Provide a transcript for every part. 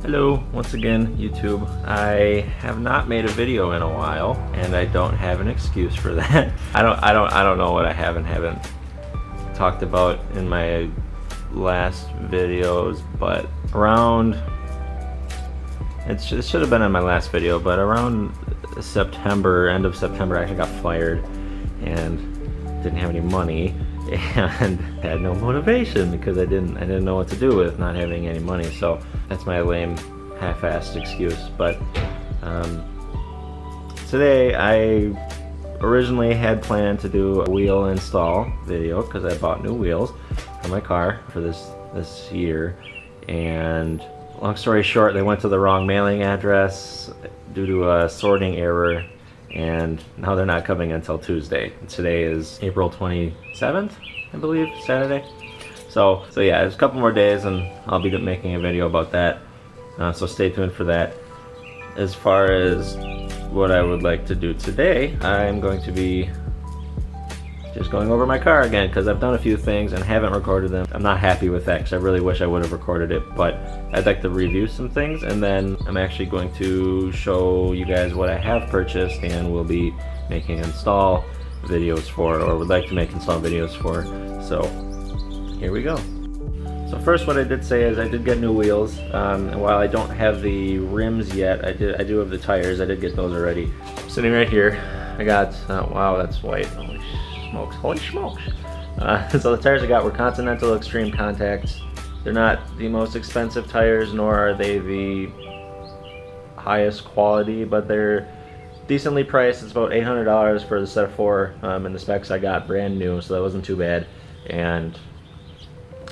Hello, once again, YouTube. I have not made a video in a while, and I don't have an excuse for that. I don't know what I have and haven't talked about in my last videos, but around, it should have been in my last video, but around September, end of September, I actually got fired and didn't have any money and had no motivation because I didn't know what to do with not having any money. So that's my lame half-assed excuse. But today I originally had planned to do a wheel install video because I bought new wheels for my car for this year, and long story short, they went to the wrong mailing address due to a sorting error, and now they're not coming until Tuesday. Today is April 27th, I believe, Saturday. So yeah, there's a couple more days and I'll be making a video about that. So stay tuned for that. As far as what I would like to do today, I'm going to be just going over my car again because I've done a few things and haven't recorded them. I'm not happy with that because I really wish I would have recorded it, but I'd like to review some things, and then I'm actually going to show you guys what I have purchased and will be making install videos for, or would like to make install videos for. So here we go. So first, what I did say is I did get new wheels, and while I don't have the rims yet, I do have the tires. I did get those already. Sitting right here, I got wow, that's white. Holy smokes. So the tires I got were Continental Extreme Contacts. They're not the most expensive tires, nor are they the highest quality, but they're decently priced. It's about $800 for the set of four, and the specs I got brand new, so that wasn't too bad. And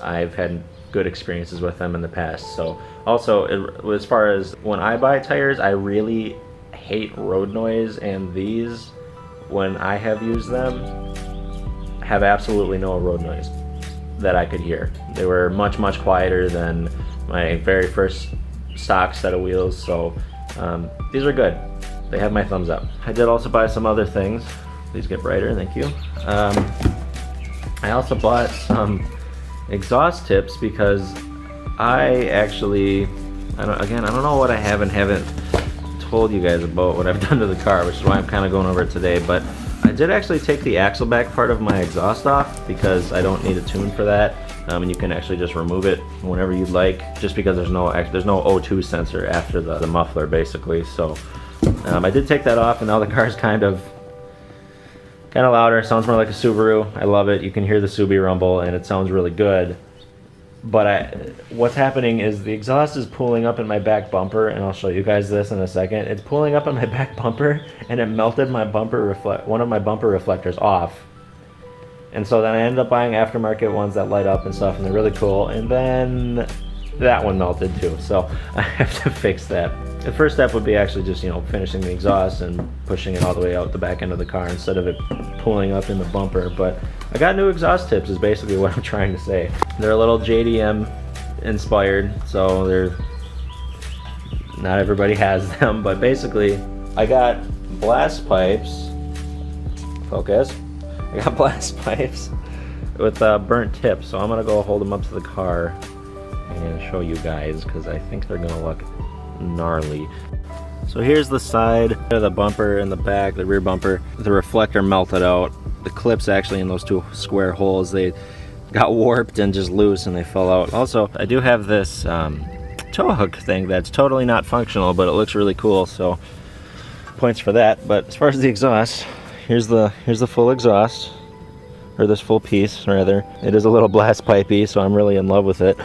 I've had good experiences with them in the past. So also, as far as when I buy tires, I really hate road noise, and these, when I have used them, have absolutely no road noise that I could hear. They were much quieter than my very first stock set of wheels, so these are good. They have my thumbs up. I did also buy some other things. Please get brighter, thank you. I also bought some exhaust tips because I actually, I don't know what I have and haven't told you guys about what I've done to the car, which is why I'm kind of going over it today, but I did actually take the axle back part of my exhaust off because I don't need a tune for that, and you can actually just remove it whenever you'd like, just because there's no O2 sensor after the muffler, basically. So I did take that off, and now the car's kind of louder. It sounds more like a Subaru. I love it. You can hear the Subi rumble, and it sounds really good. But what's happening is the exhaust is pulling up in my back bumper, and I'll show you guys this in a second. It's pulling up in my back bumper, and it melted my one of my bumper reflectors off. And so then I ended up buying aftermarket ones that light up and stuff, and they're really cool. And then that one melted too, so I have to fix that. The first step would be actually just, finishing the exhaust and pushing it all the way out the back end of the car instead of it pulling up in the bumper. But I got new exhaust tips is basically what I'm trying to say. They're a little JDM inspired, so not everybody has them, but basically I got blast pipes, focus, I got blast pipes with burnt tips, so I'm gonna go hold them up to the car and show you guys because I think they're gonna look gnarly. So here's the side of the bumper and the back, the rear bumper. The reflector melted out. The clips actually in those two square holes, they got warped and just loose and they fell out. Also, I do have this tow hook thing that's totally not functional, but it looks really cool, so points for that. But as far as the exhaust, here's the full exhaust, or this full piece rather. It is a little blast pipey, so I'm really in love with it.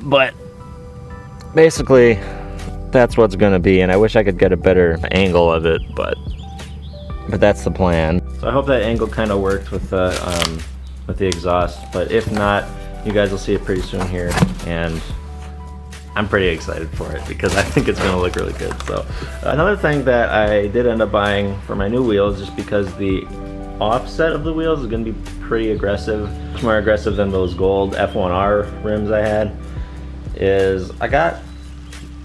But basically, that's what's gonna be, and I wish I could get a better angle of it, but that's the plan. So I hope that angle kind of worked with the exhaust, but if not, you guys will see it pretty soon here, and I'm pretty excited for it because I think it's gonna look really good. So another thing that I did end up buying for my new wheels, just because the offset of the wheels is gonna be pretty aggressive, much more aggressive than those gold F1R rims I had, is I got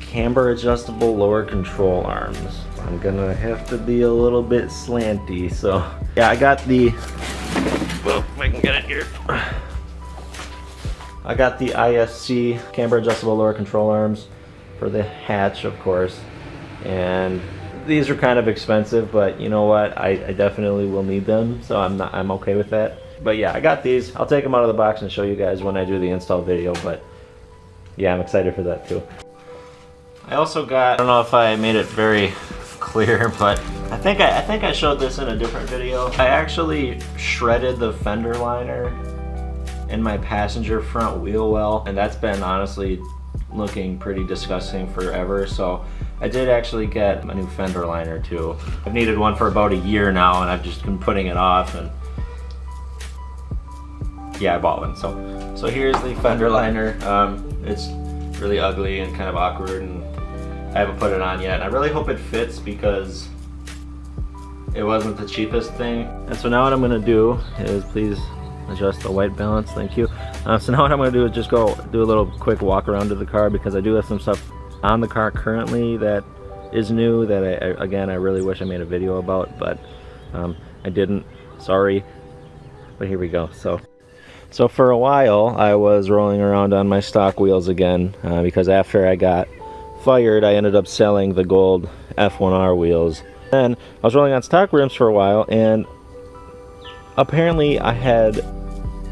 camber adjustable lower control arms. I'm gonna have to be a little bit slanty, so yeah, I got the, well, if I can get it here, I got the ISC camber adjustable lower control arms. for the hatch, of course. And these are kind of expensive, but you know what? I definitely will need them, so I'm okay with that. But yeah, I got these. I'll take them out of the box and show you guys when I do the install video, but yeah, I'm excited for that too. I also got, I don't know if I made it very clear, but I think I showed this in a different video. I actually shredded the fender liner in my passenger front wheel well, and that's been honestly looking pretty disgusting forever. So I did actually get a new fender liner too. I've needed one for about a year now, and I've just been putting it off, and yeah, I bought one. So here's the fender liner. It's really ugly and kind of awkward, and I haven't put it on yet. And I really hope it fits because it wasn't the cheapest thing. And so now what I'm gonna do is, please adjust the white balance, thank you. So now what I'm gonna do is just go do a little quick walk around to the car, because I do have some stuff on the car currently that is new that I really wish I made a video about, but I didn't, sorry. But here we go. So for a while I was rolling around on my stock wheels again, because after I got fired I ended up selling the gold F1R wheels. Then I was rolling on stock rims for a while, and apparently I had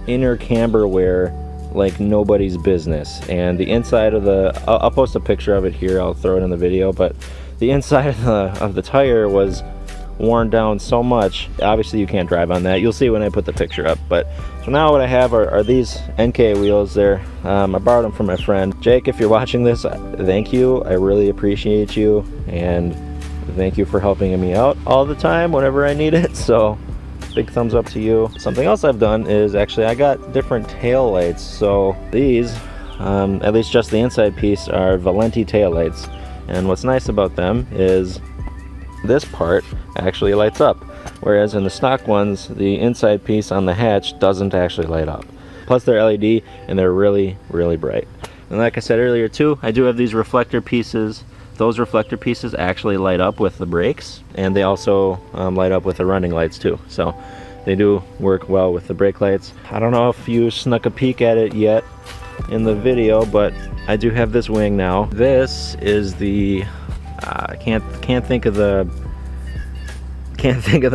inner camber wear like nobody's business, and the inside of the, I'll post a picture of it here, I'll throw it in the video, but the inside of the tire was worn down so much. Obviously you can't drive on that, you'll see when I put the picture up. But so now what I have are these NK wheels. There, I borrowed them from my friend Jake. If you're watching this, thank you, I really appreciate you, and thank you for helping me out all the time whenever I need it, so big thumbs up to you. Something else I've done is actually I got different tail lights. So these, at least just the inside piece, are Valenti tail lights, and what's nice about them is this part actually lights up, whereas in the stock ones the inside piece on the hatch doesn't actually light up. Plus they're LED and they're really bright. And like I said earlier too, I do have these reflector pieces. Those reflector pieces actually light up with the brakes, and they also light up with the running lights too, so they do work well with the brake lights. I don't know if you snuck a peek at it yet in the video, but I do have this wing now. This is the I can't think of the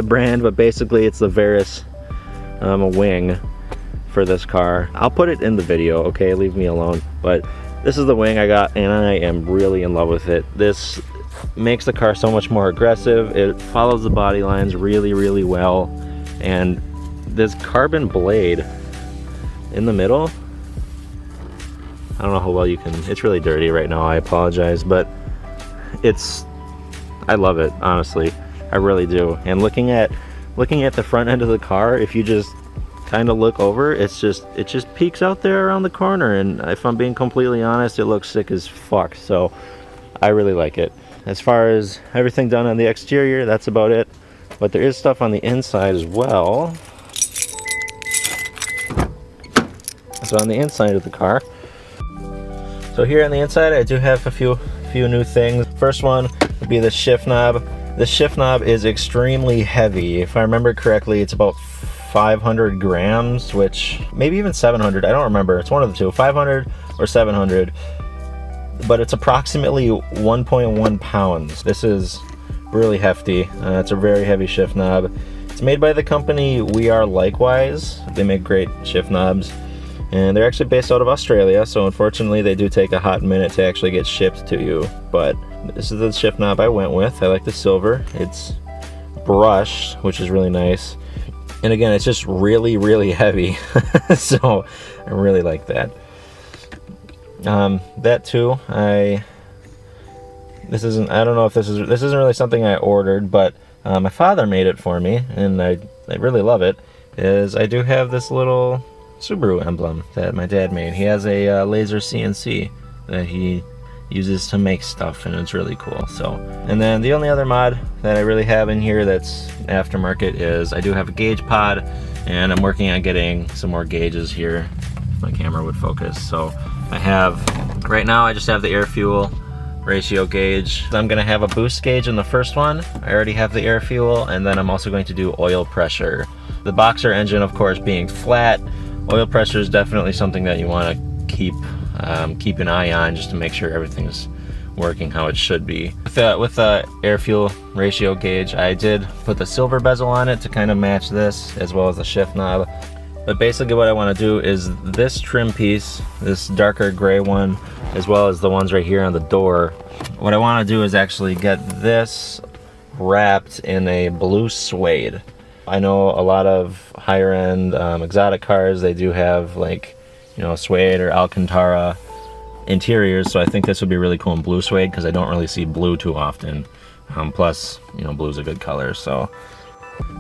brand, but basically it's the Veris wing for this car. I'll put it in the video, okay, leave me alone. But this is the wing I got, and I am really in love with it. This makes the car so much more aggressive. It follows the body lines really well, and this carbon blade in the middle, I don't know how well you can, it's really dirty right now, I apologize, but I love it, honestly, I really do. And looking at the front end of the car, if you just kind of look over, it just peeks out there around the corner, and if I'm being completely honest, it looks sick as fuck, so I really like it. As far as everything done on the exterior, that's about it, but there is stuff on the inside as well. So on the inside of the car, so here on the inside I do have a few new things. First one would be the shift knob. The shift knob is extremely heavy. If I remember correctly, it's about 500 grams, which maybe even 700, I don't remember, it's one of the two, 500 or 700, but it's approximately 1.1 pounds. This is really hefty. It's a very heavy shift knob. It's made by the company We Are Likewise. They make great shift knobs, and they're actually based out of Australia, so unfortunately they do take a hot minute to actually get shipped to you, but this is the shift knob I went with. I like the silver. It's brushed, which is really nice. And again, it's just really heavy, so I really like that. That too, I don't know if this isn't really something I ordered, but my father made it for me, and I really love it. Is I do have this little Subaru emblem that my dad made. He has a laser CNC that he uses to make stuff, and it's really cool. So, and then the only other mod that I really have in here that's aftermarket is I do have a gauge pod, and I'm working on getting some more gauges here if my camera would focus. So I have, right now I just have the air fuel ratio gauge. I'm gonna have a boost gauge in the first one. I already have the air fuel, and then I'm also going to do oil pressure. The Boxer engine, of course, being flat, oil pressure is definitely something that you want to keep an eye on, just to make sure everything's working how it should be. With the air fuel ratio gauge, I did put the silver bezel on it to kind of match this, as well as the shift knob. But basically what I want to do is this trim piece, this darker gray one, as well as the ones right here on the door, what I want to do is actually get this wrapped in a blue suede. I know a lot of higher end exotic cars, they do have like, you know, suede or Alcantara interiors, so I think this would be really cool in blue suede because I don't really see blue too often. Plus, you know, blue's a good color. So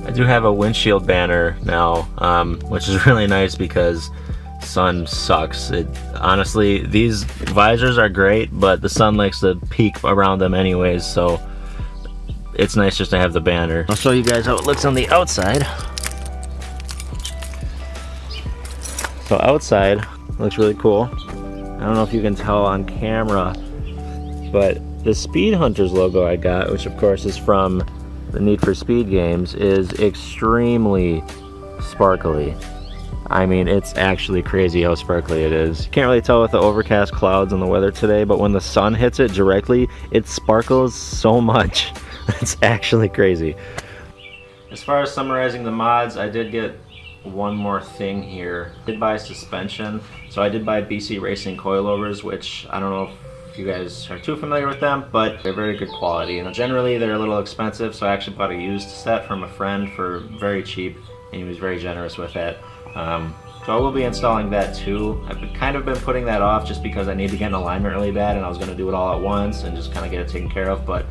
I do have a windshield banner now, which is really nice because sun sucks. Honestly, these visors are great, but the sun likes to peek around them anyways, so it's nice just to have the banner. I'll show you guys how it looks on the outside. So outside looks really cool. I don't know if you can tell on camera, but the Speed Hunters logo I got, which of course is from the Need for Speed games, is extremely sparkly. I mean, it's actually crazy how sparkly it is. You can't really tell with the overcast clouds and the weather today, but when the sun hits it directly, it sparkles so much. It's actually crazy. As far as summarizing the mods, I did get one more thing here. I did buy suspension. So I did buy BC Racing coilovers, which I don't know if you guys are too familiar with them, but they're very good quality. And generally they're a little expensive, so I actually bought a used set from a friend for very cheap, and he was very generous with it. So I will be installing that too. I've kind of been putting that off just because I need to get an alignment really bad, and I was going to do it all at once and just kind of get it taken care of, but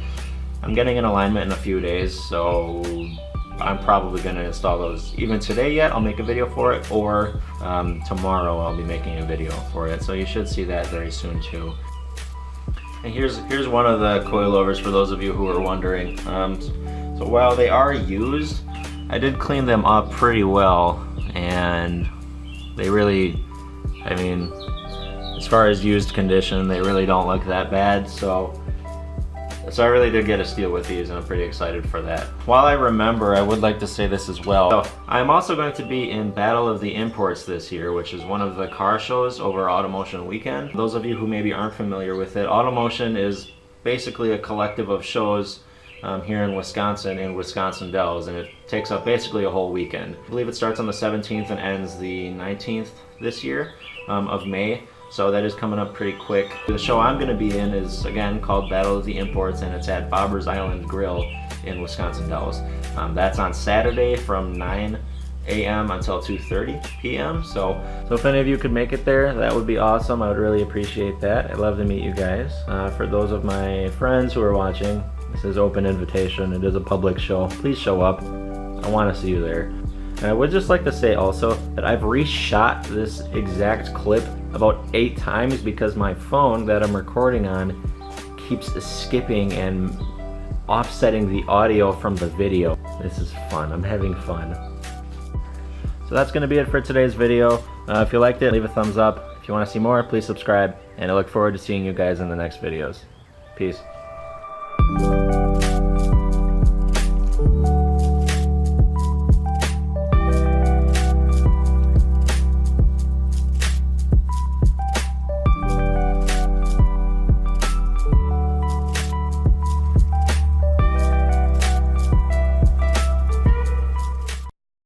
I'm getting an alignment in a few days, so I'm probably going to install those even today yet. I'll make a video for it, or tomorrow I'll be making a video for it, so you should see that very soon too. And here's one of the coilovers for those of you who are wondering. So while they are used, I did clean them up pretty well, and they really, I mean, as far as used condition, they really don't look that bad. So I really did get a steal with these, and I'm pretty excited for that. While I remember, I would like to say this as well. So I'm also going to be in Battle of the Imports this year, which is one of the car shows over Automotion Weekend. Those of you who maybe aren't familiar with it, Automotion is basically a collective of shows here in Wisconsin, in Wisconsin Dells, and it takes up basically a whole weekend. I believe it starts on the 17th and ends the 19th this year of May. So that is coming up pretty quick. The show I'm going to be in is, again, called Battle of the Imports, and it's at Bobber's Island Grill in Wisconsin Dells. That's on Saturday from 9 a.m. until 2:30 p.m. So if any of you could make it there, that would be awesome. I would really appreciate that. I'd love to meet you guys. For those of my friends who are watching, this is open invitation. It is a public show. Please show up. I want to see you there. And I would just like to say also that I've reshot this exact clip about 8 times because my phone that I'm recording on keeps skipping and offsetting the audio from the video. This is fun. I'm having fun. So that's going to be it for today's video. If you liked it, leave a thumbs up. If you want to see more, please subscribe. And I look forward to seeing you guys in the next videos. Peace.